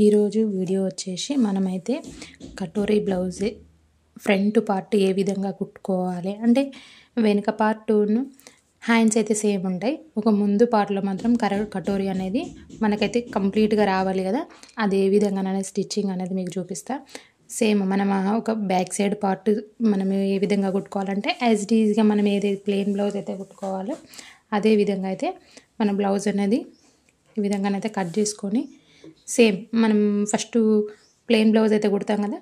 ఈరోజు వీడియో వచ్చేసి మనమైతే katori blouse front part A విధంగా కుట్టుకోవాలి అంటే వెనుక పార్టును హ్యాండ్స్ అయితే సేమ్ ఉంటాయి. ఒక ముందు పార్ట్లో మాత్రం కటోరీ అనేది మనకైతే కంప్లీట్గా రావాలి కదా, అది ఏ విధంగా అనేది స్టిచ్చింగ్ అనేది మీకు చూపిస్తా. సేమ్ మనం ఒక బ్యాక్ సైడ్ పార్ట్ మనం ఏ విధంగా కుట్టుకోవాలంటే యాజ్ ఇట్ ఈజ్గా మనం ఏదైతే ప్లెయిన్ బ్లౌజ్ అయితే కుట్టుకోవాలో అదే విధంగా అయితే మన బ్లౌజ్ అనేది ఈ విధంగానైతే కట్ చేసుకొని సేమ్ మనం ఫస్ట్ ప్లెయిన్ బ్లౌజ్ అయితే కుడతాం కదా,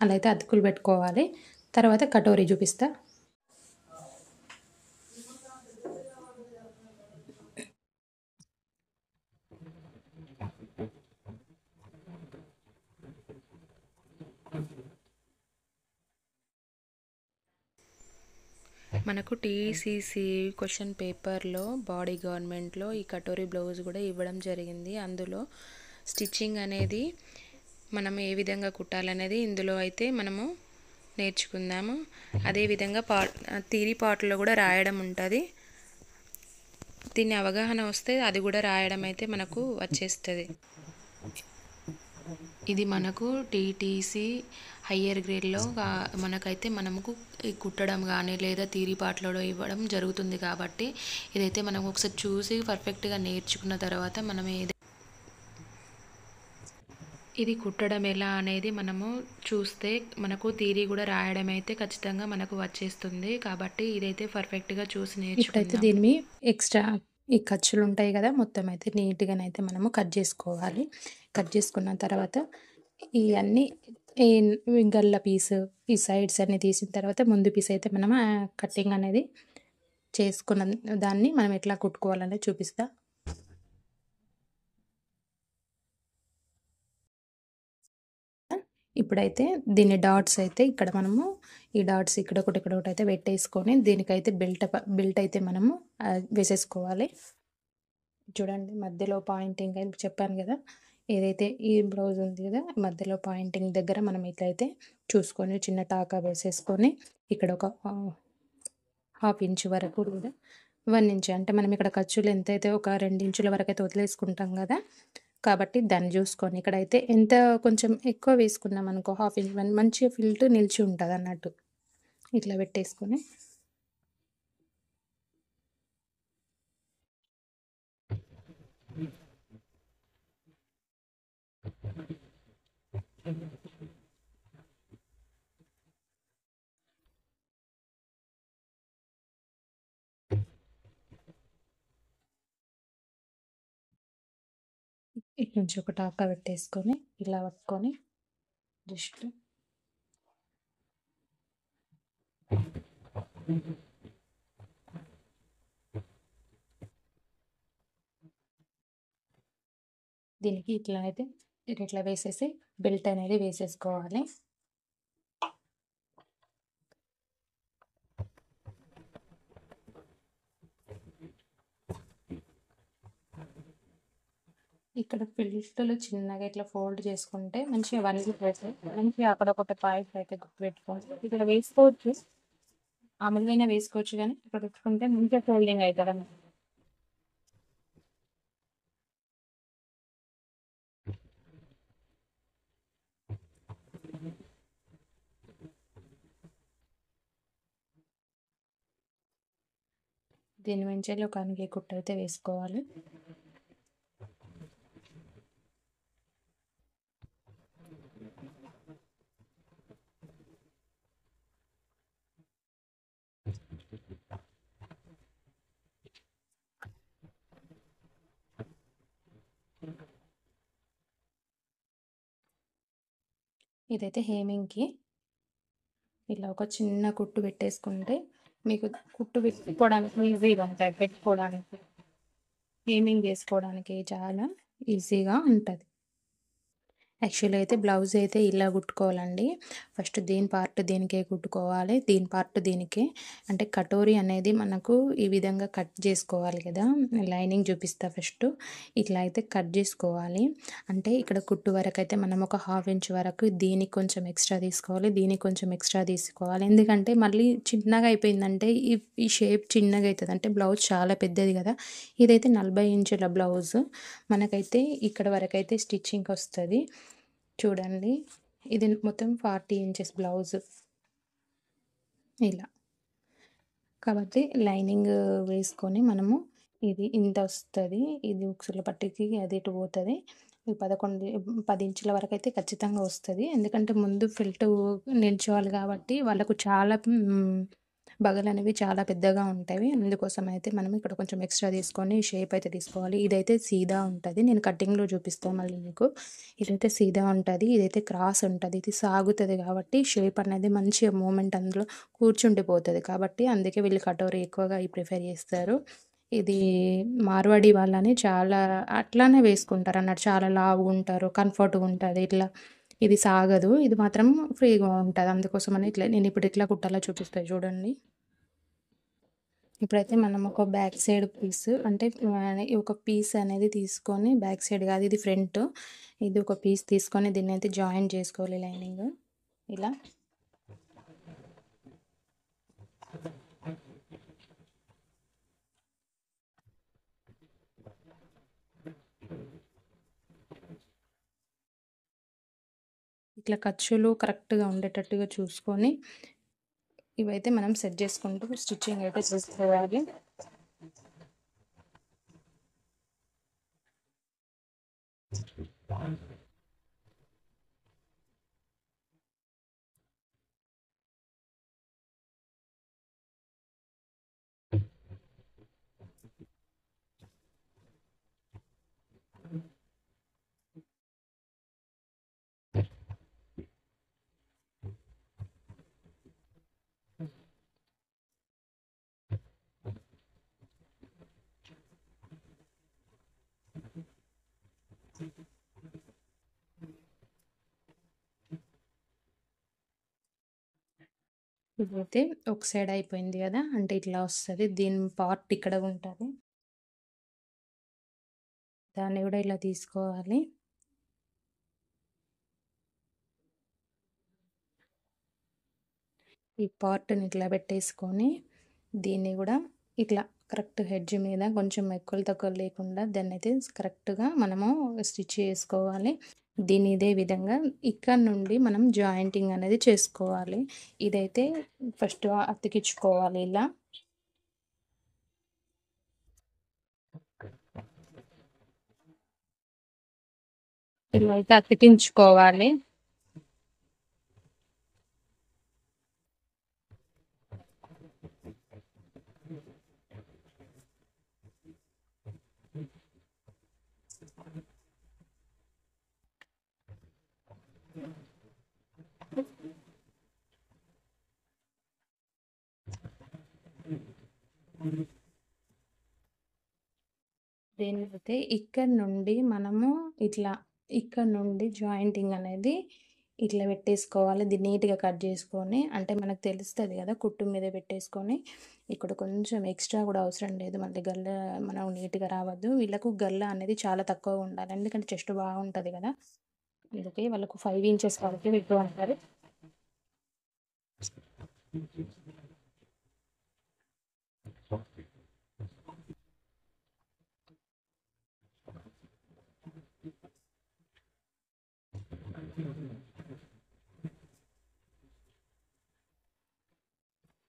అలా అయితే అతుకులు పెట్టుకోవాలి. తర్వాత కటోరీ చూపిస్తా. మనకు టీసీసీ క్వశ్చన్ పేపర్లో బాడీ గవర్నమెంట్లో ఈ కటోరీ బ్లౌజ్ కూడా ఇవ్వడం జరిగింది. అందులో స్టిచ్చింగ్ అనేది మనం ఏ విధంగా కుట్టాలనేది ఇందులో అయితే మనము నేర్చుకుందాము. అదేవిధంగా థియరీ పార్ట్లో కూడా రాయడం ఉంటుంది. దీన్ని అవగాహన వస్తే అది కూడా రాయడం అయితే మనకు వచ్చేస్తుంది. ఇది మనకు టీటీసీ హయ్యర్ గ్రేడ్లో మనకైతే మనకు కుట్టడం కానీ లేదా థియరీ పార్ట్లో ఇవ్వడం జరుగుతుంది. కాబట్టి ఇదైతే మనం ఒకసారి చూసి పర్ఫెక్ట్గా నేర్చుకున్న తర్వాత మనం ఇది కుట్టడం ఎలా అనేది మనము చూస్తే మనకు థియరీ కూడా రాయడం అయితే ఖచ్చితంగా మనకు వచ్చేస్తుంది. కాబట్టి ఇదైతే పర్ఫెక్ట్గా చూసి ఇప్పుడైతే దీని మీద ఎక్స్ట్రా ఈ ఖర్చులు ఉంటాయి కదా, మొత్తం అయితే నీట్గానైతే మనము కట్ చేసుకోవాలి. కట్ చేసుకున్న తర్వాత ఇవన్నీ ఈ గల్ల పీస్ ఈ సైడ్స్ అన్నీ తీసిన తర్వాత ముందు పీస్ అయితే మనం కటింగ్ అనేది చేసుకున్న దాన్ని మనం ఎట్లా కుట్టుకోవాలనేది చూపిస్తా. ఇప్పుడైతే దీని డాట్స్ అయితే ఇక్కడ మనము ఈ డాట్స్ ఇక్కడ ఒకటి అయితే పెట్టేసుకొని దీనికైతే బెల్ట్ అయితే మనము వేసేసుకోవాలి. చూడండి, మధ్యలో పాయింటింగ్ అని చెప్పాను కదా, ఏదైతే ఈ బ్లౌజ్ ఉంది కదా మధ్యలో పాయింటింగ్ దగ్గర మనం ఇట్లయితే చూసుకొని చిన్న టాకా వేసేసుకొని ఇక్కడ ఒక 1/2 ఇంచ్ వరకు లేదా 1 ఇంచ్ అంటే మనం ఇక్కడ ఖర్చులు ఎంతైతే ఒక 2 ఇంచుల వరకు అయితే వదిలేసుకుంటాం కదా, కాబట్టి దాన్ని చూసుకొని ఇక్కడైతే ఎంత కొంచెం ఎక్కువ వేసుకున్నాం అనుకో 1/2 ఇంచ్ మంచిగా ఫిల్ట్ నిలిచి ఉంటుంది అన్నట్టు. ఇట్లా పెట్టేసుకొని ఇటు నుంచి ఒక టాకా పెట్టేసుకొని ఇలా పట్టుకొని జస్ట్ దీనికి ఇట్లా అయితే ఇట్లా వేసేసి బెల్ట్ అనేది వేసేసుకోవాలి. ఇక్కడ ఫిల్టర్లు చిన్నగా ఇట్లా ఫోల్డ్ చేసుకుంటే మంచిగా మంచిగా అక్కడ ఒక పాయింట్ అయితే పెట్టుకోవచ్చు. ఇక్కడ వేసుకోవచ్చు, మామూలుగా వేసుకోవచ్చు, కానీ ఇక్కడ పెట్టుకుంటే మంచిగా ఫోల్డింగ్ అవుతుంది అన్నమాట. దీని నుంచి ఒక అంగి కుట్టు అయితే వేసుకోవాలి. ఇదైతే హేమింగ్కి ఇలా ఒక చిన్న కుట్టు పెట్టేసుకుంటే మీకు కుట్టు పెట్టుకోవడానికి ఈజీగా ఉంటాయి, పెట్టుకోవడానికి హేమింగ్ చేసుకోవడానికి చాలా ఈజీగా ఉంటుంది. యాక్చువల్లీ అయితే బ్లౌజ్ అయితే ఇలా కుట్టుకోవాలండి. ఫస్ట్ దీని పార్ట్ దీనికే కుట్టుకోవాలి, దీని పార్ట్ దీనికే. అంటే కటోరీ అనేది మనకు ఈ విధంగా కట్ చేసుకోవాలి కదా. లైనింగ్ చూపిస్తా ఫస్ట్. ఇట్లా అయితే కట్ చేసుకోవాలి. అంటే ఇక్కడ కుట్టు వరకు అయితే మనం ఒక 1/2 ఇంచ్ వరకు దీనికి కొంచెం ఎక్స్ట్రా తీసుకోవాలి, దీనికి కొంచెం ఎక్స్ట్రా తీసుకోవాలి. ఎందుకంటే మళ్ళీ చిన్నగా అయిపోయిందంటే ఈ షేప్ చిన్నగా అవుతుంది. అంటే బ్లౌజ్ చాలా పెద్దది కదా. ఇదైతే 40 ఇంచుల బ్లౌజ్. మనకైతే ఇక్కడ వరకు అయితే స్టిచ్చింగ్ వస్తుంది. చూడండి, ఇది మొత్తం 40 ఇంచెస్ బ్లౌజ్ ఇలా. కాబట్టి లైనింగ్ వేసుకొని మనము ఇది ఇంత వస్తుంది. ఇది ఉక్సుల పట్టికి అది ఇటు పోతుంది. 10 ఇంచుల వరకు అయితే ఖచ్చితంగా వస్తుంది. ఎందుకంటే ముందు ఫిల్ట్ నిల్చోవాలి కాబట్టి వాళ్ళకు చాలా బగలు అనేవి చాలా పెద్దగా ఉంటాయి. అందుకోసం అయితే మనం ఇక్కడ కొంచెం ఎక్స్ట్రా తీసుకొని షేప్ అయితే తీసుకోవాలి. ఇదైతే సీదా ఉంటుంది. నేను కటింగ్లో చూపిస్తాను మళ్ళీ మీకు. ఇదైతే సీదా ఉంటుంది, ఇదైతే క్రాస్ ఉంటుంది. ఇది సాగుతుంది కాబట్టి షేప్ అనేది మంచిగా మూమెంట్ అందులో కూర్చుండిపోతుంది. కాబట్టి అందుకే వీళ్ళు కటోరీ ఎక్కువగా ప్రిఫర్ చేస్తారు. ఇది మార్వాడి వాళ్ళని చాలా అట్లానే వేసుకుంటారు అన్నట్టు. చాలా లావుగా ఉంటారు, కంఫర్ట్గా ఉంటుంది. ఇట్లా ఇది సాగదు, ఇది మాత్రం ఫ్రీగా ఉంటుంది. అందుకోసమని ఇట్లా నేను ఇప్పుడు ఇట్లా కుట్టాలో చూపిస్తాను చూడండి. ఇప్పుడైతే మనం ఒక బ్యాక్ సైడ్ పీస్ అంటే ఒక పీస్ అనేది తీసుకొని, బ్యాక్ సైడ్ కాదు ఇది ఫ్రంట్, ఇది ఒక పీస్ తీసుకొని దీన్ని అయితే జాయిన్ చేసుకోవాలి లైనింగ్ ఇలా. ఇట్లా ఖర్చులు కరెక్ట్గా ఉండేటట్టుగా చూసుకొని ఇవైతే మనం సెట్ చేసుకుంటూ స్టిచ్చింగ్ అయితే చేసుకోవాలి. ఇదైతే ఒక సైడ్ అయిపోయింది కదా. అంటే ఇట్లా వస్తుంది, దీని పార్ట్ ఇక్కడ ఉంటుంది, దాన్ని కూడా ఇలా తీసుకోవాలి. ఈ పార్ట్ని ఇట్లా పెట్టేసుకొని దీన్ని కూడా ఇట్లా కరెక్ట్ హెడ్జ్ మీద కొంచెం ఎక్కువ తక్కువ లేకుండా దాన్ని అయితే కరెక్ట్గా మనము స్టిచ్ చేసుకోవాలి. దీన్ని ఇదే విధంగా ఇక్కడ నుండి మనం జాయింటింగ్ అనేది చేసుకోవాలి. ఇదైతే ఫస్ట్ అతికించుకోవాలి ఇలా. ఇలా అయితే అతికించుకోవాలి. దీన్ని అయితే ఇక్కడ నుండి మనము ఇట్లా ఇక్కడ నుండి జాయింటింగ్ అనేది ఇట్లా పెట్టేసుకోవాలి. ఇది నీట్గా కట్ చేసుకొని, అంటే మనకు తెలుస్తుంది కదా కుట్టు మీద పెట్టేసుకొని. ఇక్కడ కొంచెం ఎక్స్ట్రా కూడా అవసరం లేదు, మళ్ళీ గల్ల మనం నీట్గా రావద్దు. వీళ్ళకు గల్ల అనేది చాలా తక్కువ ఉండాలి, ఎందుకంటే చెస్ట్ బాగుంటుంది కదా. అందుకే వాళ్ళకు 5 ఇంచెస్ వరకు పెట్టు అంటారు.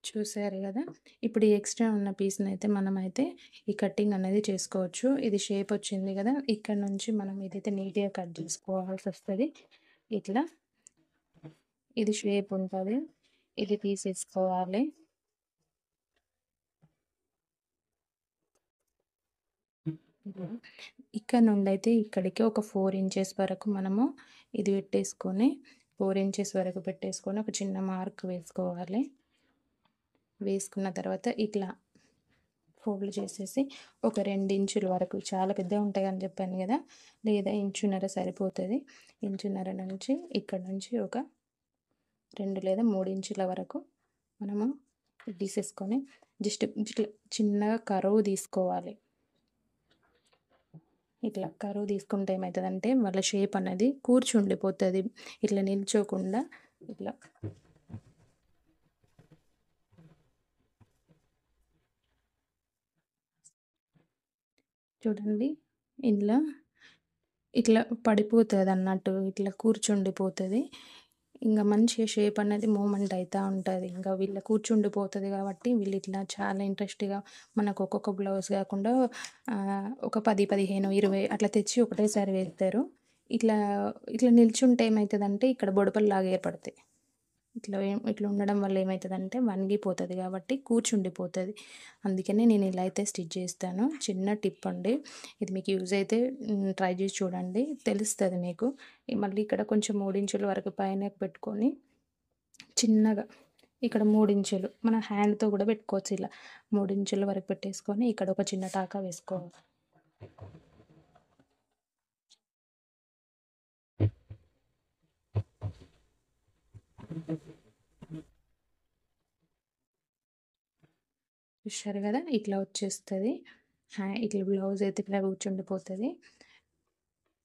చూసారు కదా. ఇప్పుడు ఈ ఎక్స్ట్రా ఉన్న పీస్ని అయితే మనమైతే ఈ కటింగ్ అనేది చేసుకోవచ్చు. ఇది షేప్ వచ్చింది కదా, ఇక్కడ నుంచి మనం ఇదైతే నీట్గా కట్ చేసుకోవాల్సి వస్తుంది. ఇట్లా ఇది షేప్ ఉంటుంది, ఇది తీసేసుకోవాలి. ఇక్కడ నుండి అయితే ఇక్కడికి ఒక 4 ఇంచెస్ వరకు మనము ఇది పెట్టేసుకొని 4 ఇంచెస్ వరకు పెట్టేసుకొని ఒక చిన్న మార్క్ వేసుకోవాలి. వేసుకున్న తర్వాత ఇట్లా ఫోల్డ్ చేసేసి ఒక 2 ఇంచుల వరకు, చాలా పెద్దగా ఉంటాయి అని చెప్పాను కదా, లేదా ఇంచున్నర సరిపోతుంది. ఇంచున్నర నుంచి ఇక్కడ నుంచి ఒక 2 లేదా 3 ఇంచుల వరకు మనము తీసేసుకొని జస్ట్ ఇట్లా చిన్నగా కరువు తీసుకోవాలి. ఇట్లా కరువు తీసుకుంటే ఏమవుతుందంటే వాళ్ళ షేప్ అనేది కూర్చుండిపోతుంది. ఇట్లా నిల్చోకుండా ఇట్లా చూడండి. ఇలా ఇట్లా పడిపోతుంది అన్నట్టు, ఇట్లా కూర్చుండిపోతుంది. ఇంకా మంచిగా షేప్ అనేది మూమెంట్ అవుతూ ఉంటుంది. ఇంకా వీళ్ళ కూర్చుండిపోతుంది కాబట్టి వీళ్ళు ఇట్లా చాలా ఇంట్రెస్ట్గా మనకు ఒక్కొక్క బ్లౌజ్ కాకుండా ఒక 10, 15, 20 అట్లా తెచ్చి ఒకటేసారి వేస్తారు. ఇట్లా ఇట్లా నిల్చుంటే ఏమవుతుందంటే ఇక్కడ బొడపల్లాగా ఏర్పడతాయి. ఇట్లా ఉండడం వల్ల ఏమవుతుందంటే వంగిపోతుంది కాబట్టి కూర్చుండిపోతుంది. అందుకనే నేను ఇలా అయితే స్టిచ్ చేస్తాను. చిన్న టిప్ అండి, ఇది మీకు యూజ్ అయితే ట్రై చేసి చూడండి, తెలుస్తుంది మీకు. మళ్ళీ ఇక్కడ కొంచెం 3 ఇంచుల వరకు పైన పెట్టుకొని చిన్నగా ఇక్కడ 3 ఇంచులు మన హ్యాండ్తో కూడా పెట్టుకోవచ్చు. ఇలా 3 ఇంచుల వరకు పెట్టేసుకొని ఇక్కడ ఒక చిన్న టాకా వేసుకోవాలి. చూశారు కదా, ఇట్లా వచ్చేస్తుంది. ఇట్లా బ్లౌజ్ అయితే ఇట్లా కూర్చుండిపోతుంది.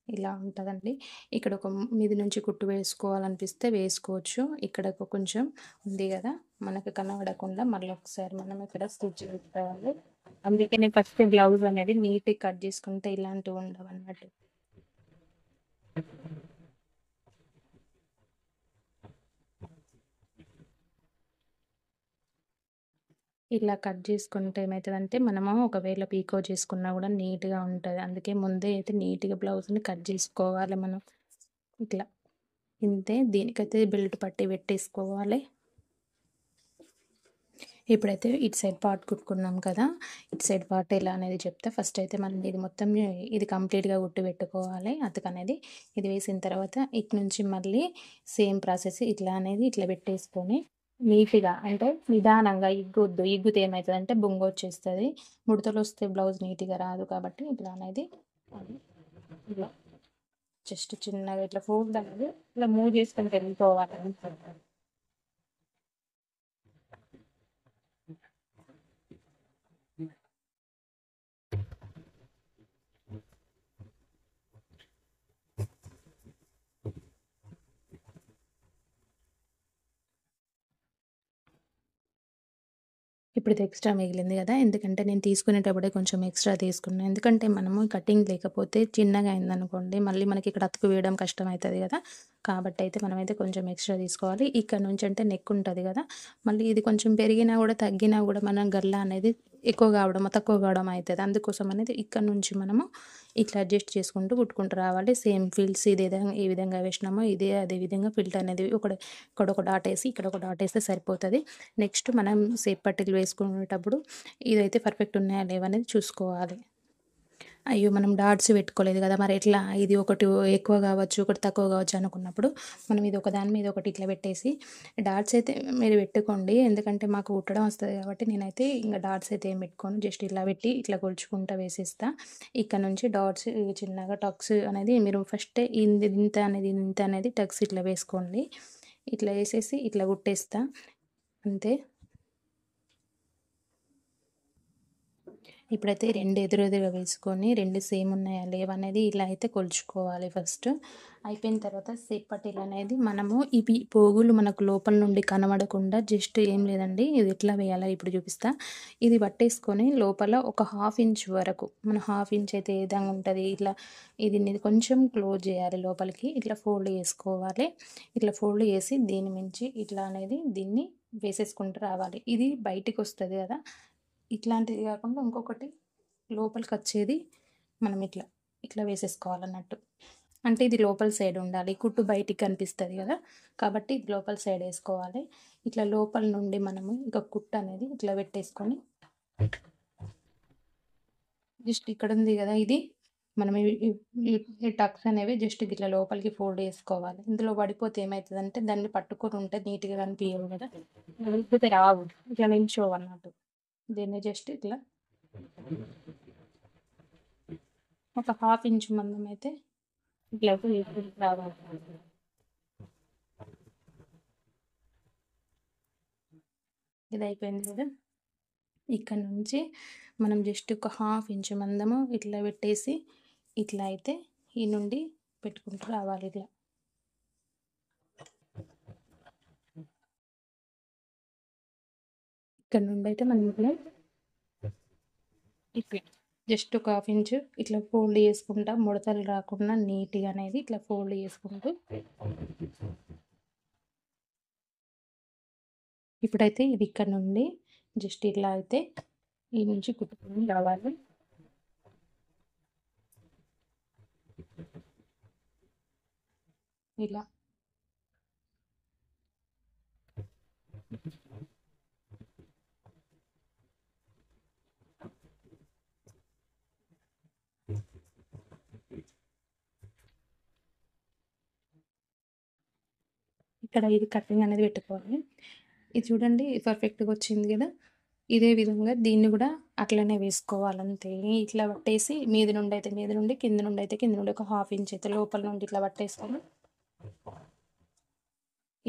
ఇలా ఉంటుందండి. ఇక్కడ ఒక మీది నుంచి కుట్టు వేసుకోవాలనిపిస్తే వేసుకోవచ్చు. ఇక్కడ కొంచెం ఉంది కదా, మనకు కనబడకుండా మళ్ళీ ఒకసారి మనం ఇక్కడ స్టిచ్ చేసుకోవాలి. అందుకని ఫస్ట్ బ్లౌజ్ అనేది నీట్గా కట్ చేసుకుంటే ఇలాంటివి ఉండవు అన్నట్టు. ఇలా కట్ చేసుకుంటే ఏమవుతుందంటే మనము ఒకవేళ పీకో చేసుకున్నా కూడా నీట్గా ఉంటుంది. అందుకే ముందే అయితే నీట్గా బ్లౌజ్ని కట్ చేసుకోవాలి మనం. ఇట్లా ఇంతే, దీనికైతే బెల్ట్ పట్టి పెట్టేసుకోవాలి. ఇప్పుడైతే ఇటు సైడ్ పార్ట్ కుట్టుకున్నాం కదా, ఇటు సైడ్ పార్ట్ ఎలా అనేది చెప్తే, ఫస్ట్ అయితే మనం ఇది మొత్తం ఇది కంప్లీట్గా కుట్టి పెట్టుకోవాలి. అతకనేది ఇది వేసిన తర్వాత ఇటు నుంచి మళ్ళీ సేమ్ ప్రాసెస్ ఇట్లా అనేది ఇట్లా పెట్టేసుకొని నీట్గా అంటే నిదానంగా ఇగ్గొద్దు. ఇగ్గుతే ఏమవుతుందంటే బొంగు వచ్చేస్తుంది, ముడతలు వస్తే బ్లౌజ్ నీట్గా రాదు. కాబట్టి ఇట్లా అనేది ఇలా జస్ట్ చిన్నగా ఇట్లా ఫోల్డ్ అనేది ఇట్లా మూవ్ చేసుకొని వెళ్ళిపోవాలి. ఇప్పుడు ఇది ఎక్స్ట్రా మిగిలింది కదా, ఎందుకంటే నేను తీసుకునేటప్పుడే కొంచెం ఎక్స్ట్రా తీసుకున్నాను. ఎందుకంటే మనము కటింగ్ లేకపోతే చిన్నగా అయిందనుకోండి మళ్ళీ మనకి ఇక్కడ అతుకు వేయడం కష్టం అవుతుంది కదా. కాబట్టి అయితే మనమైతే కొంచెం ఎక్స్ట్రా తీసుకోవాలి. ఇక్కడ నుంచి అంటే నెక్ ఉంటుంది కదా, మళ్ళీ ఇది కొంచెం పెరిగినా కూడా తగ్గినా కూడా మన గల్ల అనేది ఎక్కువ కావడం తక్కువ కావడం అవుతుంది. అందుకోసం అనేది ఇక్కడ నుంచి మనము ఇట్లా అడ్జస్ట్ చేసుకుంటూ కుట్టుకుంటూ రావాలి. సేమ్ ఫిల్స్ ఏ విధంగా వేసినామో అదే విధంగా ఫిల్ట్ అనేది ఇక్కడ ఒక డాట్ వేసి ఇక్కడ ఒక డాట్ వేస్తే సరిపోతుంది. నెక్స్ట్ మనం సేప్ పట్టీలు వేసుకునేటప్పుడు ఇదైతే పర్ఫెక్ట్ ఉన్నాయా లేవా అనేది చూసుకోవాలి. అయ్యో మనం డాట్స్ పెట్టుకోలేదు కదా, మరి ఎట్లా, ఇది ఒకటి ఎక్కువ కావచ్చు ఒకటి తక్కువ కావచ్చు అనుకున్నప్పుడు మనం ఇది ఒక దాని మీద ఒకటి ఇట్లా పెట్టేసి డాట్స్ అయితే మీరు పెట్టుకోండి. ఎందుకంటే మాకు కుట్టడం వస్తుంది కాబట్టి నేనైతే ఇంకా డాట్స్ అయితే ఏం పెట్టుకోను, జస్ట్ ఇలా పెట్టి ఇట్లా కొలుచుకుంటూ వేసేస్తా. ఇక్కడ నుంచి డాట్స్ చిన్నగా టక్స్ అనేది మీరు ఫస్ట్ ఇంత అనేది టక్స్ ఇట్లా వేసుకోండి. ఇట్లా వేసేసి ఇట్లా కుట్టేస్తా అంతే. ఇప్పుడైతే 2 ఎదురెదురుగా వేసుకొని 2 సేమ్ ఉన్నాయా లేవా అనేది ఇలా అయితే కొలుచుకోవాలి ఫస్ట్. అయిపోయిన తర్వాత సేప్ పట్టీలు అనేది మనము ఇవి పోగులు మనకు లోపల నుండి కనబడకుండా జస్ట్ ఏం లేదండి, ఇది ఎట్లా వేయాలో ఇప్పుడు చూపిస్తా. ఇది పట్టేసుకొని లోపల ఒక 1/2 ఇంచ్ వరకు, మన 1/2 ఇంచ్ అయితే ఏ విధంగా ఉంటుంది ఇట్లా ఇది కొంచెం క్లోజ్ చేయాలి లోపలికి. ఇట్లా ఫోల్డ్ చేసుకోవాలి. ఇట్లా ఫోల్డ్ చేసి దీని మించి ఇట్లా అనేది దీన్ని వేసేసుకుంటూ రావాలి. ఇది బయటికి వస్తుంది కదా, ఇట్లాంటిది కాకుండా ఇంకొకటి లోపలికి వచ్చేది మనం ఇట్లా వేసేసుకోవాలన్నట్టు. అంటే ఇది లోపల సైడ్ ఉండాలి, కుట్టు బయటికి కనిపిస్తుంది కదా, కాబట్టి ఇది లోపల సైడ్ వేసుకోవాలి. ఇట్లా లోపల నుండి మనము ఇంకా కుట్టు అనేది ఇట్లా పెట్టేసుకొని జస్ట్ ఇక్కడ ఉంది కదా, ఇది మనం ఈ టక్స్ అనేవి జస్ట్ ఇట్లా లోపలికి ఫోల్డ్ చేసుకోవాలి. ఇందులో పడిపోతే ఏమవుతుందంటే దాన్ని పట్టుకొని ఉంటే నీట్గా కనిపించవు కదా, లేకపోతే రావు, ఇట్లా నిల్చోవు అన్నట్టు. దీన్ని జస్ట్ ఇట్లా ఒక 1/2 ఇంచ్ మందం అయితే ఇట్లా రావాలి. ఇది అయిపోయింది కదా. ఇక్కడ నుంచి మనం జస్ట్ ఒక 1/2 ఇంచు మందము ఇట్లా పెట్టేసి ఇట్లా అయితే ఈ నుండి పెట్టుకుంటూ రావాలి ఇట్లా. ఇక్కడ నుండి అయితే మనం ఇట్లా జస్ట్ ఒక 1/2 ఇంచు ఇట్లా ఫోల్డ్ చేసుకుంటా, ముడతలు రాకుండా నీట్గా అనేది ఇట్లా ఫోల్డ్ చేసుకుంటూ ఇప్పుడైతే ఇది ఇక్కడ నుండి జస్ట్ ఇట్లా అయితే ఈ నుంచి కుట్టుకొని రావాలి. ఇలా ఇక్కడ ఇది కటింగ్ అనేది పెట్టుకోవాలి. ఇది చూడండి పర్ఫెక్ట్గా వచ్చింది కదా. ఇదే విధంగా దీన్ని కూడా అట్లనే వేసుకోవాలంతే. ఇట్లా పట్టేసి మీద నుండి అయితే మీద నుండి, కింద నుండి అయితే కింద నుండి ఒక 1/2 ఇంచ్ అయితే లోపల నుండి ఇట్లా పట్టేసుకొని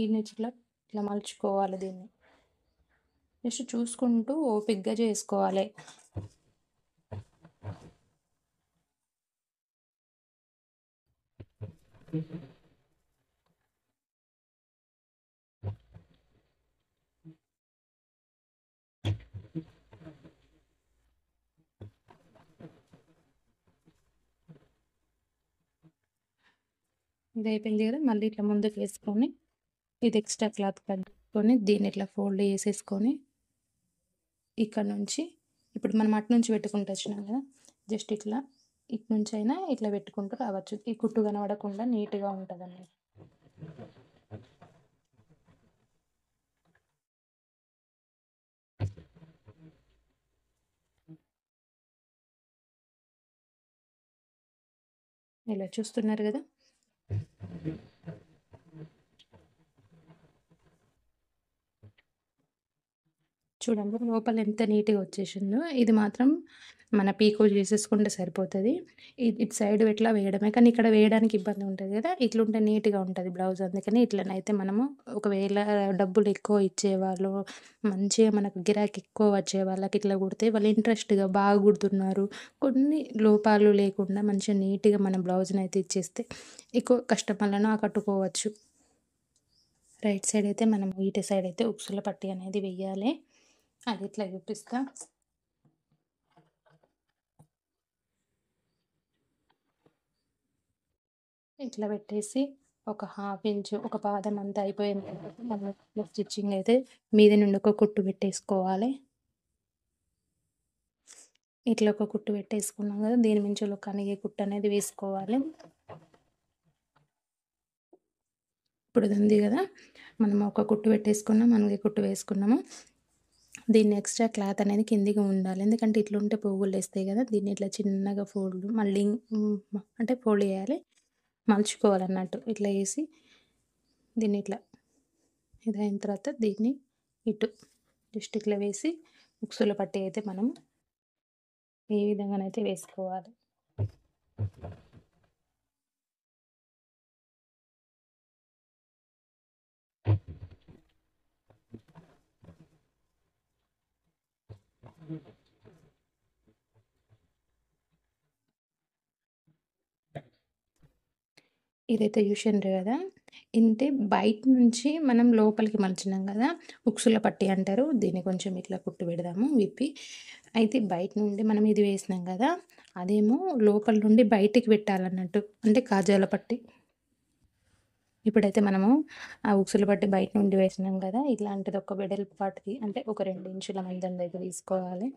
ఈ నుంచి ఇట్లా ఇట్లా మలుచుకోవాలి. దీన్ని జస్ట్ చూసుకుంటూ ఓపిక్గా చేసుకోవాలి. ఇది అయిపోయింది కదా. మళ్ళీ ఇట్లా ముందుకు వేసుకొని ఇది ఎక్స్ట్రా క్లాత్ కట్టుకొని దీన్ని ఇట్లా ఫోల్డ్ చేసేసుకొని ఇక్కడ నుంచి ఇప్పుడు మనం అటు నుంచి పెట్టుకుంటూ వచ్చినాం కదా, జస్ట్ ఇట్లా ఇటు నుంచి అయినా ఇట్లా పెట్టుకుంటూ రావచ్చు. ఈ కుట్టు కనబడకుండా నీట్గా ఉంటుంది అన్నమాట. ఇలా చూస్తున్నారు కదా. చూడండి లోపల ఎంత నీట్గా వచ్చేసిందో. ఇది మాత్రం మన పీకో చేసేసుకుంటే సరిపోతుంది. ఇటు సైడ్ ఇట్లా వేయడమే, కానీ ఇక్కడ వేయడానికి ఇబ్బంది ఉంటుంది కదా. ఇట్లుంటే నీట్గా ఉంటుంది బ్లౌజ్. అందుకని ఇట్లనైతే మనము ఒకవేళ డబ్బులు ఎక్కువ ఇచ్చేవాళ్ళు, మంచిగా మనకు గిరాకీ ఎక్కువ వచ్చే వాళ్ళకి ఇట్లా కుడితే వాళ్ళు ఇంట్రెస్ట్గా బాగా కుడుతున్నారు, కొన్ని లోపాలు లేకుండా మంచిగా నీట్గా మన బ్లౌజ్ని అయితే ఇచ్చేస్తే ఎక్కువ కస్టమర్లను ఆకట్టుకోవచ్చు. రైట్ సైడ్ అయితే మనం ఇటు సైడ్ అయితే ఉక్సుల పట్టి అనేది వెయ్యాలి. అది ఇట్లా చూపిస్తా. ఇట్లా పెట్టేసి ఒక 1/2 ఇంచు ఒక పాదం అంతా అయిపోయిన తర్వాత మనం స్టిచ్చింగ్ అయితే మీద నుండి ఒక కుట్టు పెట్టేసుకోవాలి. ఇట్లా ఒక కుట్టు పెట్టేసుకున్నాం కదా, దీని మించి ఒక కనిగే కుట్టు అనేది వేసుకోవాలి. ఇప్పుడు ఇది ఉంది కదా, మనం ఒక కుట్టు పెట్టేసుకున్నాం, మనకి కుట్టు వేసుకున్నాము. దీన్ని ఎక్స్ట్రా క్లాత్ అనేది కిందికి ఉండాలి, ఎందుకంటే ఇట్లుంటే పోగులు వేస్తాయి కదా. దీన్ని ఇట్లా చిన్నగా ఫోల్డ్ మళ్ళీ అంటే ఫోల్డ్ చేయాలి, మలుచుకోవాలన్నట్టు. ఇట్లా వేసి దీన్ని ఇట్లా ఇది అయిన తర్వాత దీన్ని ఇటు జస్ట్ ఇట్లా వేసి ఉక్సుల పట్టి అయితే మనం ఏ విధంగానైతే వేసుకోవాలి. ఇదైతే చూసిండ్రు కదా. ఇంతే బయట నుంచి మనం లోపలికి మలిచినాం కదా, ఉక్సుల పట్టి అంటారు దీన్ని. కొంచెం ఇట్లా కుట్టు పెడదాము విప్పి. అయితే బయట నుండి మనం ఇది వేసినాం కదా, అదేమో లోపల నుండి బయటికి పెట్టాలన్నట్టు, అంటే కాజాల పట్టి. ఇప్పుడైతే మనము ఆ ఉక్సుల పట్టి బయట నుండి వేసినాం కదా, ఇట్లాంటిది ఒక వెడల్పు పాటిది అంటే ఒక 2 ఇంచుల మందం దగ్గర తీసుకోవాలి.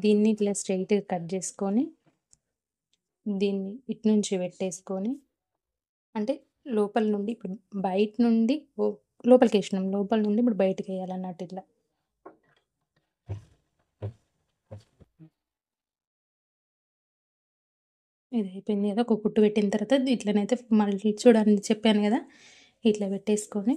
దీన్ని ఇట్లా స్ట్రైట్గా కట్ చేసుకొని దీన్ని ఇటు నుంచి పెట్టేసుకొని, అంటే లోపల నుండి ఇప్పుడు బయట నుండి లోపలికి వేసినాం, లోపల నుండి ఇప్పుడు బయటకు వేయాలన్నట్టు ఇట్లా. ఇది అయిపోయింది కదా. ఒక కుట్టు పెట్టిన తర్వాత ఇట్లనైతే మళ్ళీ చూడండి చెప్పాను కదా, ఇట్లా పెట్టేసుకొని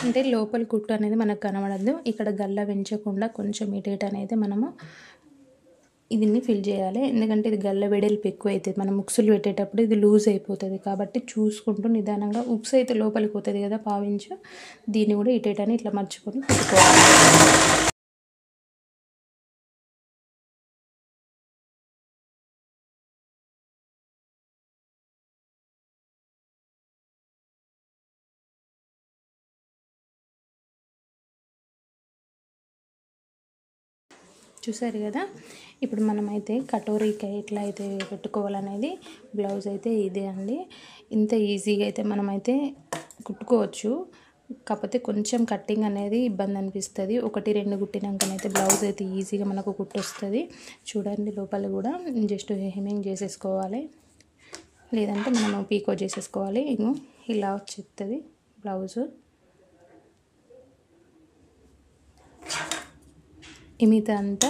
అంటే లోపల కుట్టు అనేది మనకు కనబడద్దు. ఇక్కడ గల్ల పెంచకుండా కొంచెం ఇటు అనేది మనము దీన్ని ఫిల్ చేయాలి. ఎందుకంటే ఇది గల్ల వెడల్పు ఎక్కువ అవుతుంది, మనం ఉక్సులు పెట్టేటప్పుడు ఇది లూజ్ అయిపోతుంది. కాబట్టి చూసుకుంటూ నిదానంగా, ఉక్స్ అయితే లోపలికి పోతుంది కదా పావించు, దీన్ని కూడా ఇటేటని ఇట్లా మర్చుకొని పెట్టుకోవాలి. చూసారు కదా. ఇప్పుడు మనమైతే కటోరీకి ఎట్లా అయితే పెట్టుకోవాలనేది బ్లౌజ్ అయితే ఇదే అండి. ఇంత ఈజీగా అయితే మనమైతే కుట్టుకోవచ్చు. కాకపోతే కొంచెం కట్టింగ్ అనేది ఇబ్బంది అనిపిస్తుంది. 1-2 కుట్టినాకనైతే బ్లౌజ్ అయితే ఈజీగా మనకు కుట్టొస్తుంది. చూడండి, లోపల కూడా జస్ట్ హెమ్మింగ్ చేసేసుకోవాలి, లేదంటే మనం పీకో చేసేసుకోవాలి. ఇంకో ఇలా వచ్చేస్తుంది బ్లౌజు. మిగతా అంతా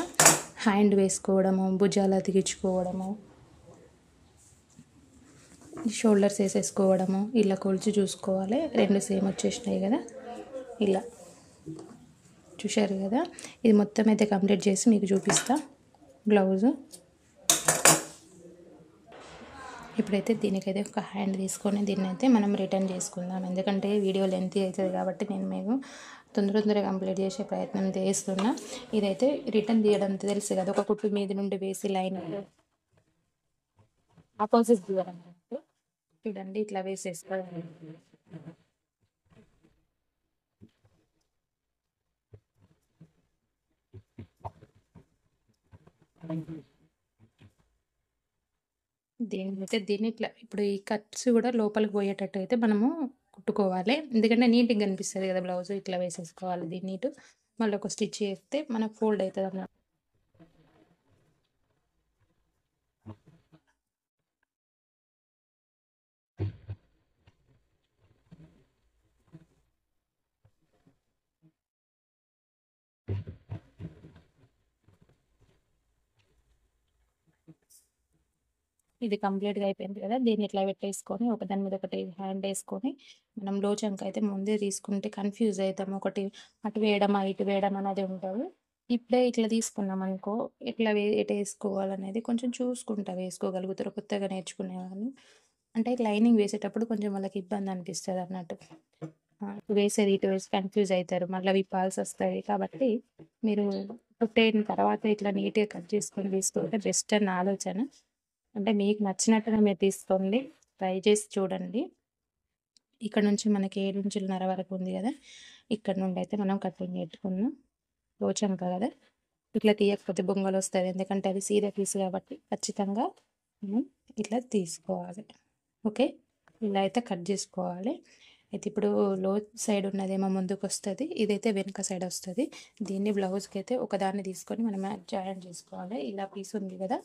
హ్యాండ్ వేసుకోవడము, భుజాలు అతికించుకోవడము, షోల్డర్స్ వేసేసుకోవడము, ఇలా కొలిచి చూసుకోవాలి. 2 సేమ్ వచ్చేసినాయి కదా, ఇలా చూశారు కదా. ఇది మొత్తం అయితే కంప్లీట్ చేసి మీకు చూపిస్తా బ్లౌజు. ఇప్పుడైతే దీనికైతే ఒక హ్యాండ్ తీసుకొని దీన్ని అయితే మనం రిటర్న్ చేసుకుందాం. ఎందుకంటే వీడియో లెంతీ అవుతుంది కాబట్టి నేను మీకు తొందరగా కంప్లీట్ చేసే ప్రయత్నం చేస్తున్నా. ఇదైతే రిటర్న్ తీయడం తెలుసు కదా, ఒక కుట్టు మీద నుండి వేసి లైన్ ఆపోజిట్ తీయడం. చూడండి, ఇట్లా వేసేసుకోవాలి. దీన్ని ఇట్లా ఇప్పుడు ఈ కట్స్ కూడా లోపలికి పోయేటట్టు అయితే మనము కుట్టుకోవాలి. ఎందుకంటే నీట్గా కనిపిస్తుంది కదా బ్లౌజ్. ఇట్లా వేసేసుకోవాలి దీన్ని నీట్. మళ్ళీ ఒక స్టిచ్ చేస్తే మనకు ఫోల్డ్ అవుతుంది అన్నమాట. ఇది కంప్లీట్గా అయిపోయింది కదా. దీన్ని ఇట్లా పెట్టేసుకొని ఒకదాని మీద ఒకటి హ్యాండ్ వేసుకొని మనం లోచంక అయితే ముందే తీసుకుంటే కన్ఫ్యూజ్ అవుతాం. ఒకటి అటు వేయడమా ఇటు వేయడం అనేది ఉంటుంది. ఇప్పుడే ఇట్లా తీసుకున్నాం అనుకో, ఎట్లా ఎటు వేసుకోవాలనేది కొంచెం చూసుకుంటా వేసుకోగలుగుతారు కొత్తగా నేర్చుకునే వాళ్ళు. అంటే లైనింగ్ వేసేటప్పుడు కొంచెం వాళ్ళకి ఇబ్బంది అనిపిస్తుంది అన్నట్టు. వేసేది ఇటు వేసి కన్ఫ్యూజ్ అవుతారు, మళ్ళీ విప్పాల్సి వస్తుంది. కాబట్టి మీరు కుట్టైన తర్వాత ఇట్లా నీట్గా కట్ చేసుకొని తీసుకుంటే బెస్ట్ అని ఆలోచన. అంటే మీకు నచ్చినట్టుగా మీరు తీసుకోండి, ట్రై చేసి చూడండి. ఇక్కడ నుంచి మనకి 7 ఇంచులన్నర వరకు ఉంది కదా, ఇక్కడ నుండి అయితే మనం కటింగ్ పెట్టుకున్నాం. లోచంక కదా, ఇట్లా తీయకపోతే బొంగలు వస్తుంది. ఎందుకంటే అది సీదా పీస్ కాబట్టి ఖచ్చితంగా మనం ఇట్లా తీసుకోవాలి. ఓకే, ఇలా అయితే కట్ చేసుకోవాలి. అయితే ఇప్పుడు లో సైడ్ ఉన్నదేమో ముందుకు వస్తుంది, ఇదైతే వెనుక సైడ్ వస్తుంది. దీన్ని బ్లౌజ్కి అయితే ఒకదాన్ని తీసుకొని మనం జాయిన్ చేసుకోవాలి. ఇలా పీస్ ఉంది కదా,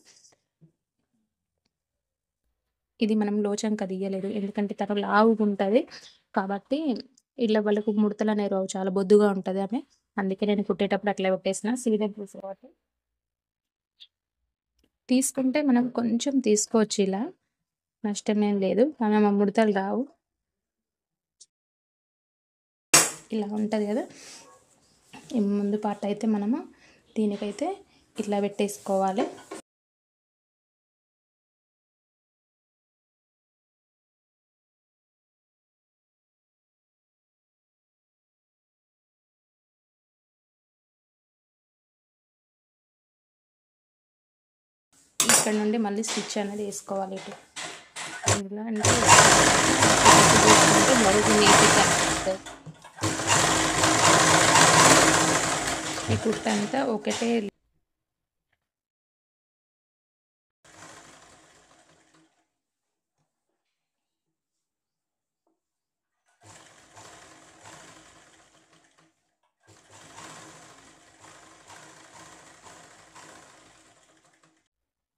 ఇది మనం లోచంక తీయలేదు ఎందుకంటే తను లావుగా ఉంటుంది కాబట్టి ఇలా వాళ్ళకు ముడతలు అనేవి రావు, చాలా బొద్దుగా ఉంటుంది ఆమె. అందుకే నేను కుట్టేటప్పుడు అట్లా పెట్టేసిన. సీదా పీస్ కాబట్టి తీసుకుంటే మనం కొంచెం తీసుకోవచ్చు, ఇలా నష్టమేం లేదు. కానీ మా ముడతలు రావు. ఇలా ఉంటుంది కదా. ఈ ముందు పార్ట్ అయితే మనము దీనికైతే ఇట్లా పెట్టేసుకోవాలి. ఇక్కడ నుండి మళ్ళీ స్టిచ్ అనేది వేసుకోవాలి ఇటు. ఇలా అంటే బ్లౌజ్ నీట్గా కనిపిస్తుంది. ఈ కుట్ట అంతా ఒకటే.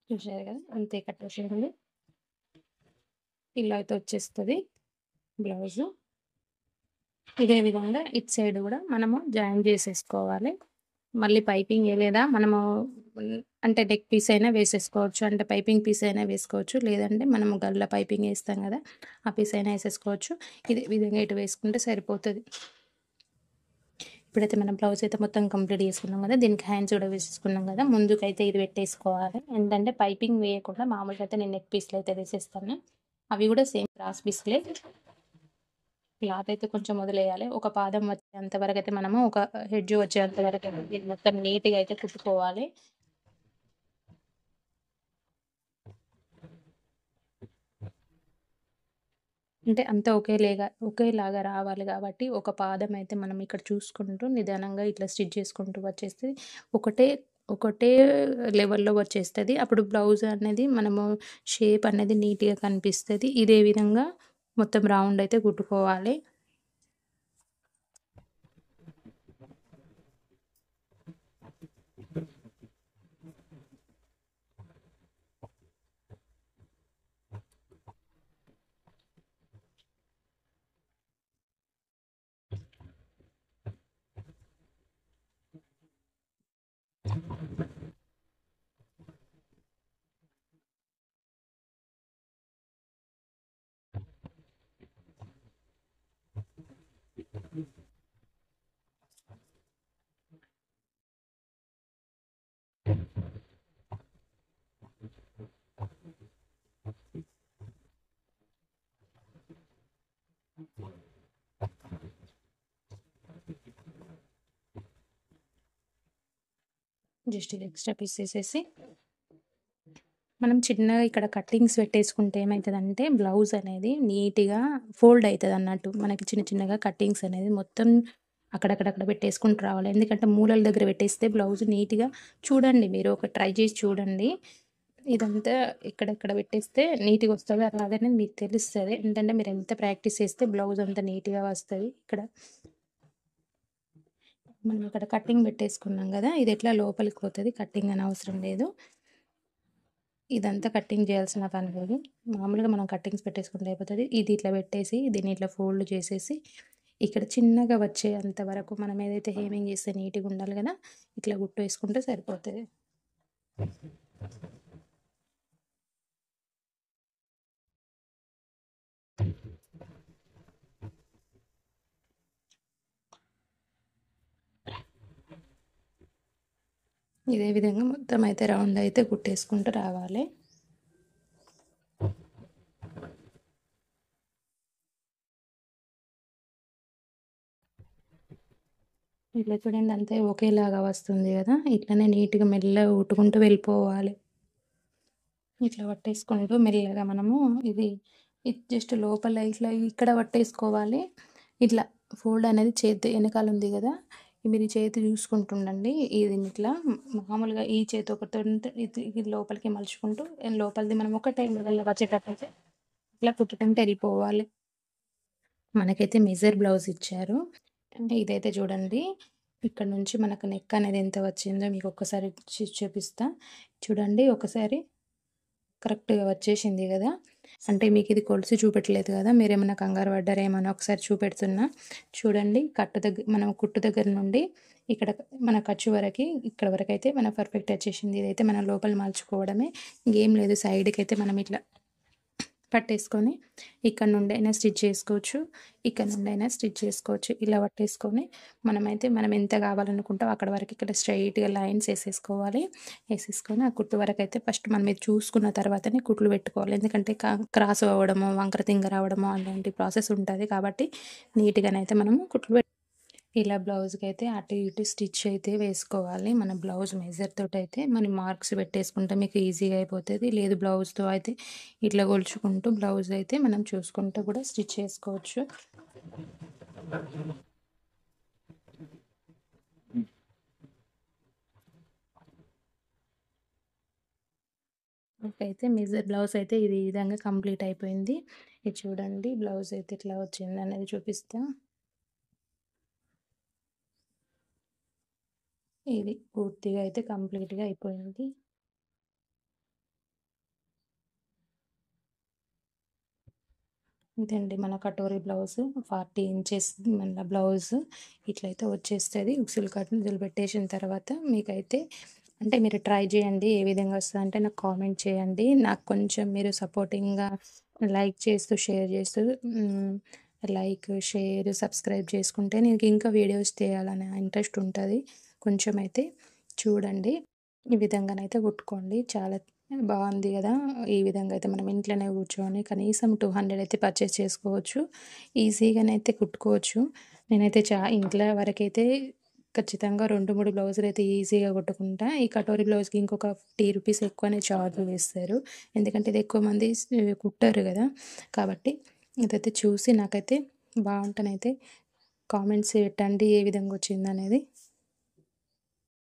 చూసారు కదా, అంతే కట్టేసేయండి. ఇలా అయితే వచ్చేస్తుంది బ్లౌజు. ఇదే విధంగా ఇటు సైడ్ కూడా మనము జాయిన్ చేసేసుకోవాలి. మళ్ళీ పైపింగ్ లేదా మనము అంటే నెక్ పీస్ అయినా వేసేసుకోవచ్చు, అంటే పైపింగ్ పీస్ అయినా వేసుకోవచ్చు, లేదంటే మనము గల్ల పైపింగ్ వేస్తాం కదా ఆ పీస్ అయినా వేసేసుకోవచ్చు. ఇదే విధంగా ఇటు వేసుకుంటే సరిపోతుంది. ఇప్పుడైతే మనం బ్లౌజ్ అయితే మొత్తం కంప్లీట్ చేసుకున్నాం కదా, దీనికి హ్యాండ్స్ కూడా వేసేసుకున్నాం కదా, ముందుకైతే ఇది పెట్టేసుకోవాలి. ఏంటంటే పైపింగ్ వేయకుండా మామూలుగా అయితే నేను నెక్ పీస్లు అయితే వేసేస్తాను. అవి కూడా సేమ్ క్రాస్ పీస్లే. క్లాత్ అయితే కొంచెం వదిలేయాలి. ఒక పాదం వచ్చేంత వరకు అయితే మనము ఒక హెడ్జ్ వచ్చేంత వరకు అయితే దీన్ని మొత్తం నీట్గా అయితే కుట్టుకోవాలి. అంటే అంతా ఒకేలాగా రావాలి కాబట్టి ఒక పాదం అయితే మనం ఇక్కడ చూసుకుంటూ నిదానంగా ఇట్లా స్టిచ్ చేసుకుంటూ వచ్చేస్తే ఒకటే ఒకటే లెవెల్‌లో వచ్చేస్తది. అప్పుడు బ్లౌజ్ అనేది మనము షేప్ అనేది నీట్‌గా కనిపిస్తది. ఇదే విధంగా మొత్తం రౌండ్ అయితే కుట్టుకోవాలి. జస్ట్ ఇది ఎక్స్ట్రా పీస్ తీసేసి మనం చిన్నగా ఇక్కడ కట్టింగ్స్ పెట్టేసుకుంటే ఏమైతదంటే బ్లౌజ్ అనేది నీట్‌గా ఫోల్డ్ అయితదన్నట్టు. మనకి చిన్న చిన్నగా కట్టింగ్స్ అనేది మొత్తం అక్కడక్కడక్కడ పెట్టేసుకుంటూ రావాలి. ఎందుకంటే మూలల దగ్గర పెట్టేస్తే బ్లౌజ్ నీట్‌గా చూడండి, మీరు ఒక ట్రై చేసి చూడండి. ఇదంతా ఇక్కడక్కడ పెట్టేస్తే నీట్‌గా వస్తది. అలాగనే మీకు తెలుస్తది. ఏంటంటే మీరు ఎంత ప్రాక్టీస్ చేస్తే బ్లౌజ్ అంత నీట్‌గా వస్తది. ఇక్కడ మనం ఇక్కడ కటింగ్ పెట్టేసుకున్నాం గదా, ఇది ఎట్లా లోపలికి పోతది. కటింగ్ అని అవసరం లేదు. ఇదంతా కటింగ్ చేయాల్సిన పని లేదు. మామూలుగా మనం కటింగ్స్ పెట్టేసుకుంటే అయిపోతది. ఇది ఇట్లా పెట్టేసి దీన్ని ఇట్లా ఫోల్డ్ చేసేసి ఇక్కడ చిన్నగా వచ్చేంత వరకు మనం ఏదైతే హేమింగ్ చేస్తే నీట్‌గా ఉండాలి గదా, ఇట్లా గుట్టు వేసుకుంటే సరిపోతది. ఇదే విధంగా మొత్తం అయితే రౌండ్ అయితే కుట్టేసుకుంటూ రావాలి. ఇట్లా చూడండి అంతే ఒకేలాగా వస్తుంది గదా, ఇట్లనే నీట్‌గా మెల్లగా కుట్టుకుంటూ వెళ్ళిపోవాలి. ఇట్లా పట్టేసుకుంటూ మెల్లగా మనము ఇది జస్ట్ లోపల ఇట్లా ఇక్కడ పట్టేసుకోవాలి. ఇట్లా ఫోల్డ్ అనేది చేతి ఎనకాల ఉంది గదా, మీరు ఈ చేతి చూసుకుంటుండండి. ఇది ఇట్లా మామూలుగా ఈ చేతి ఒకటుంటే ఇది లోపలికి మలుచుకుంటూ లోపలిది మనం ఒకటే లెవెల్‌లో వచ్చేటట్టయితే ఇట్లా కుట్టుకుంటూ వెళ్ళిపోవాలి. మనకైతే మెజర్ బ్లౌజ్ ఇచ్చారు. అంటే ఇదైతే చూడండి, ఇక్కడ నుంచి మనకు నెక్ అనేది ఎంత వచ్చిందో మీకు ఒక్కసారి చూపిస్తా. చూడండి ఒకసారి కరెక్ట్‌గా వచ్చేసింది గదా. అంటే మీకిది కొలిసి చూపెట్టలేదు గదా, మీరేమన్నా కంగారు పడ్డారేమో అని ఒకసారి చూపెడుతున్నా. చూడండి మనం కుట్టు దగ్గర నుండి ఇక్కడ మన ఖర్చు వరకి ఇక్కడ వరకైతే మన పర్ఫెక్ట్ వచ్చేసింది. ఇదైతే మనం లోపల మలుచుకోవడమే. ఇంకేం లేదు. సైడ్‌కైతే మనం ఇట్లా పట్టేసుకొని ఇక్కడ నుండైనా స్టిచ్ చేసుకోవచ్చు. ఇక్కడ నుండైనా స్టిచ్ చేసుకోవచ్చు. ఇలా పట్టేసుకొని మనం ఎంత కావాలనుకుంటామో అక్కడ వరకు ఇక్కడ స్ట్రెయిట్‌గా లైన్స్ ఏసేసుకోవాలి. ఏసేసుకొని ఆ కుట్టు వరకైతే ఫస్ట్ మనం ఇది చూసుకున్న తర్వాతనే కుట్లు పెట్టుకోవాలి. ఎందుకంటే క్రాస్ అవ్వడమో, వంకర తింగర అవ్వడమో అలాంటి ప్రాసెస్ ఉంటది. కాబట్టి నీట్‌గానైతే మనము కుట్లు ఇలా బ్లౌజ్‌కైతే అటు ఇటు స్టిచ్ అయితే వేసుకోవాలి. మన బ్లౌజ్ మెజర్ తోటైతే మనం మార్క్స్ పెట్టేసుకుంటే మీకు ఈజీగా అయిపోతది. లేదు బ్లౌజ్‌తో అయితే ఇట్లా కొలుచుకుంటూ బ్లౌజ్ అయితే మనం చూసుకుంటూ కూడా స్టిచ్ చేసుకోవచ్చు. నాకైతే మెజర్ బ్లౌజ్ అయితే ఇది ఈ విధంగా కంప్లీట్ అయిపోయింది. ఇది చూడండి బ్లౌజ్ అయితే ఇట్లా వచ్చిందనేది చూపిస్తా. ఇది పూర్తిగా అయితే కంప్లీట్‌గా అయిపోయింది. ఇదండి మన కటోరీ బ్లౌజ్ 40 ఇంచెస్ మన బ్లౌజ్ ఇట్లయితే వచ్చేస్తది. ఉక్సులు కట్టులు పెట్టేసిన తర్వాత మీకైతే అంటే మీరు ట్రై చేయండి. ఏ విధంగా వస్తదంటే నాకు కామెంట్ చేయండి. నాకు కొంచెం మీరు సపోర్టింగ్‌గా లైక్ చేస్తూ, షేర్ చేస్తూ లైక్, షేర్, సబ్స్క్రైబ్ చేసుకుంటే నీకు ఇంకా వీడియోస్ చేయాలనే ఇంట్రెస్ట్ ఉంటుంది. కొంచెం అయితే చూడండి. ఈ విధంగానైతే కుట్టుకోండి. చాలా బాగుంది కదా! ఈ విధంగా అయితే మనం ఇంట్లోనే కూర్చొని కనీసం 200 అయితే పర్చేస్ చేసుకోవచ్చు. ఈజీగానైతే కుట్టుకోవచ్చు. నేనైతే ఇంట్లో వరకైతే ఖచ్చితంగా 2, 3 బ్లౌజులు అయితే ఈజీగా కుట్టుకుంటా. ఈ కటోరీ బ్లౌజ్‌కి ఇంకొక 50 రూపీస్ ఎక్కువనే చార్జ్ వేస్తారు. ఎందుకంటే ఇది ఎక్కువ మంది కుట్టరు కదా! కాబట్టి ఇదైతే చూసి నాకైతే బాగుంటేనైతే కామెంట్స్ పెట్టండి ఏ విధంగా వచ్చిందనేది.